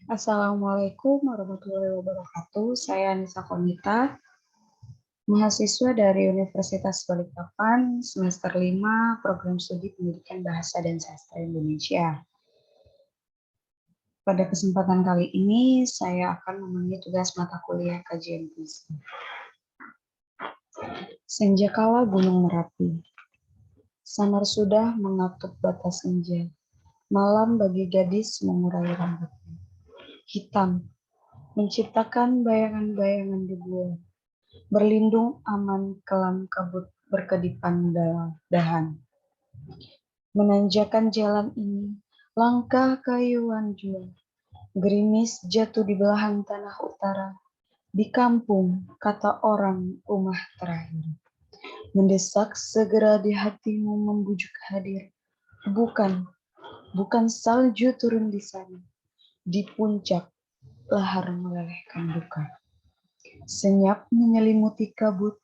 Assalamualaikum warahmatullahi wabarakatuh. Saya Anissa Komita, mahasiswa dari Universitas Balikpapan, semester 5, Program Studi Pendidikan Bahasa dan Sastra Indonesia. Pada kesempatan kali ini, saya akan memenuhi tugas mata kuliah kajian puisi. Senjakala Gunung Merapi, samar sudah mengatup batas senja, malam bagi gadis mengurai rambutnya. Hitam, menciptakan bayangan-bayangan di bulan, berlindung aman kelam kabut berkedipan dahan. Menanjakan jalan ini, langkah kayuan jua, gerimis jatuh di belahan tanah utara, di kampung, kata orang, rumah terakhir. Mendesak segera di hatimu membujuk hadir. Bukan salju turun di sana, di puncak, lahar melelehkan duka. Senyap menyelimuti kabut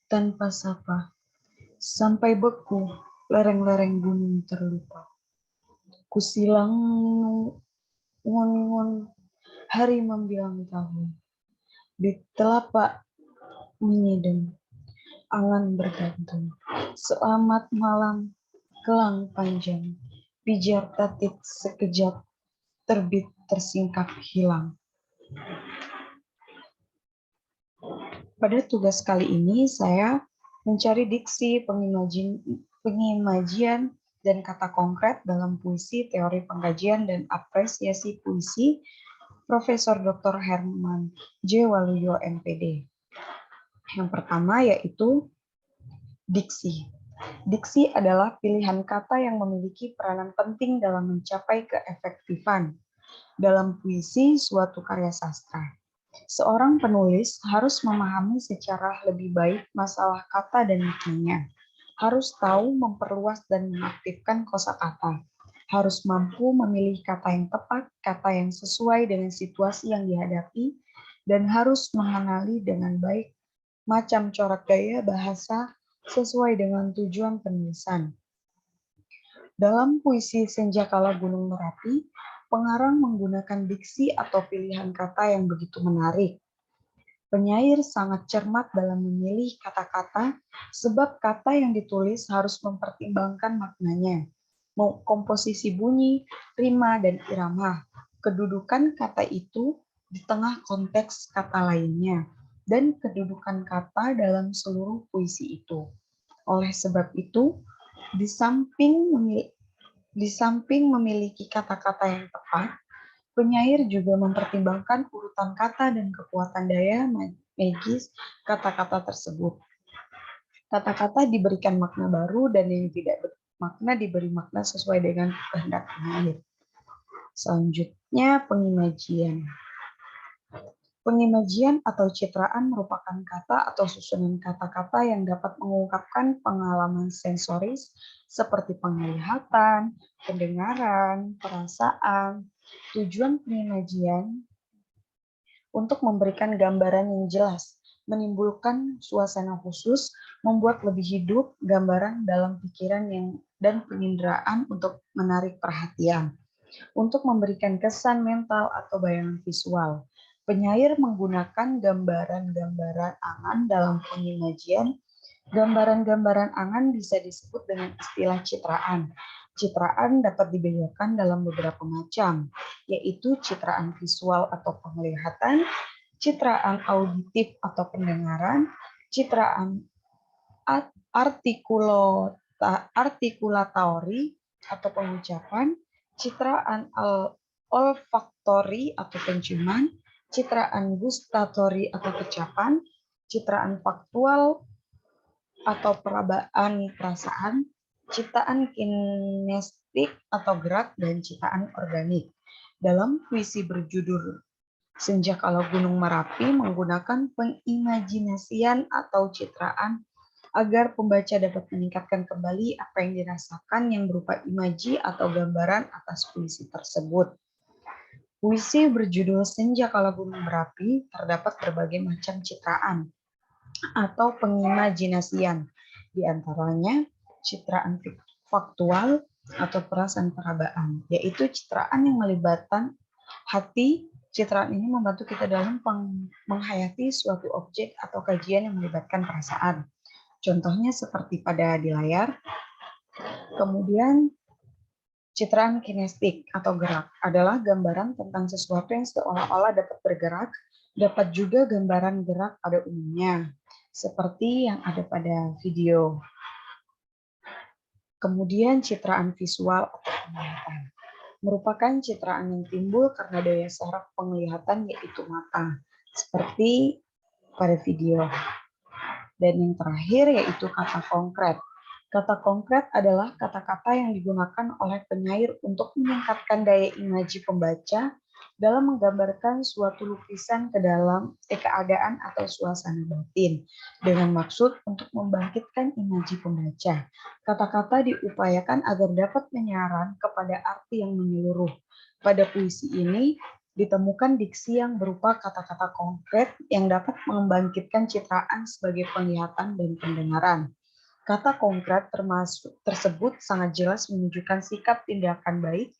tanpa sapa, sampai beku lereng-lereng gunung terlupa. Kusilang ngun-ngun hari membilang tahun, di telapak menyideng, angan bergantung. Selamat malam, kelang panjang, pijar tatit sekejap, terbit tersingkap hilang. Pada tugas kali ini saya mencari diksi, pengimajian, dan kata konkret dalam puisi, teori pengkajian, dan apresiasi puisi Profesor Dr. Herman J. Waluyo, MPD. Yang pertama yaitu diksi. Diksi adalah pilihan kata yang memiliki peranan penting dalam mencapai keefektifan dalam puisi suatu karya sastra. Seorang penulis harus memahami secara lebih baik masalah kata dan maknanya. Harus tahu memperluas dan mengaktifkan kosakata. Harus mampu memilih kata yang tepat, kata yang sesuai dengan situasi yang dihadapi, dan harus mengenali dengan baik macam corak gaya bahasa sesuai dengan tujuan penulisan. Dalam puisi Senjakala Gunung Merapi, pengarang menggunakan diksi atau pilihan kata yang begitu menarik. Penyair sangat cermat dalam memilih kata-kata, sebab kata yang ditulis harus mempertimbangkan maknanya, komposisi bunyi, rima, dan irama, kedudukan kata itu di tengah konteks kata lainnya, dan kedudukan kata dalam seluruh puisi itu. Oleh sebab itu, di samping memiliki kata-kata yang tepat, penyair juga mempertimbangkan urutan kata dan kekuatan daya magis kata-kata tersebut. Kata-kata diberikan makna baru dan yang tidak bermakna diberi makna sesuai dengan kehendak penyair. Selanjutnya, pengimajian. Pengimajian atau citraan merupakan kata atau susunan kata-kata yang dapat mengungkapkan pengalaman sensoris seperti penglihatan, pendengaran, perasaan. Tujuan pengimajian untuk memberikan gambaran yang jelas, menimbulkan suasana khusus, membuat lebih hidup gambaran dalam pikiran dan penginderaan untuk menarik perhatian. Untuk memberikan kesan mental atau bayangan visual, penyair menggunakan gambaran-gambaran angan dalam pengimajian. Gambaran-gambaran angan bisa disebut dengan istilah citraan. Citraan dapat dibedakan dalam beberapa macam, yaitu citraan visual atau penglihatan, citraan auditif atau pendengaran, citraan artikulatori atau pengucapan, citraan olfaktori atau penciuman, citraan gustatori atau kecapan, citraan faktual atau perabaan perasaan, citraan kinestik atau gerak, dan citraan organik. Dalam puisi berjudul Senjakala Gunung Merapi menggunakan pengimajinasian atau citraan agar pembaca dapat meningkatkan kembali apa yang dirasakan yang berupa imaji atau gambaran atas puisi tersebut. Puisi berjudul Senjakala Gunung Merapi terdapat berbagai macam citraan atau pengimajinasian, di antaranya citraan faktual atau perasaan perabaan, yaitu citraan yang melibatkan Hati, citraan ini membantu kita dalam menghayati suatu objek atau kajian yang melibatkan perasaan. Contohnya seperti pada di layar. Kemudian citraan kinestik atau gerak adalah gambaran tentang sesuatu yang seolah-olah dapat bergerak, dapat juga gambaran gerak pada umumnya, seperti yang ada pada video. Kemudian citraan visual atau penglihatan merupakan citraan yang timbul karena daya saraf penglihatan yaitu mata, seperti pada video. Dan yang terakhir yaitu kata konkret. Kata konkret adalah kata-kata yang digunakan oleh penyair untuk meningkatkan daya imaji pembaca dalam menggambarkan suatu lukisan ke dalam keadaan atau suasana batin dengan maksud untuk membangkitkan imaji pembaca. Kata-kata diupayakan agar dapat menyaran kepada arti yang menyeluruh. Pada puisi ini ditemukan diksi yang berupa kata-kata konkret yang dapat membangkitkan citraan sebagai penglihatan dan pendengaran. Kata konkret tersebut sangat jelas menunjukkan sikap tindakan baik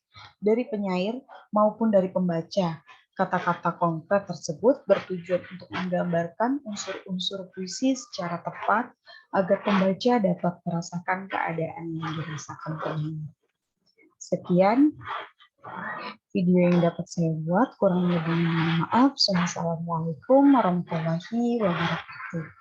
dari penyair maupun dari pembaca. Kata-kata konkret tersebut bertujuan untuk menggambarkan unsur-unsur puisi secara tepat agar pembaca dapat merasakan keadaan yang dirasakan penyair. Sekian video yang dapat saya buat, kurang lebihnya mohon maaf. Wassalamualaikum warahmatullahi wabarakatuh.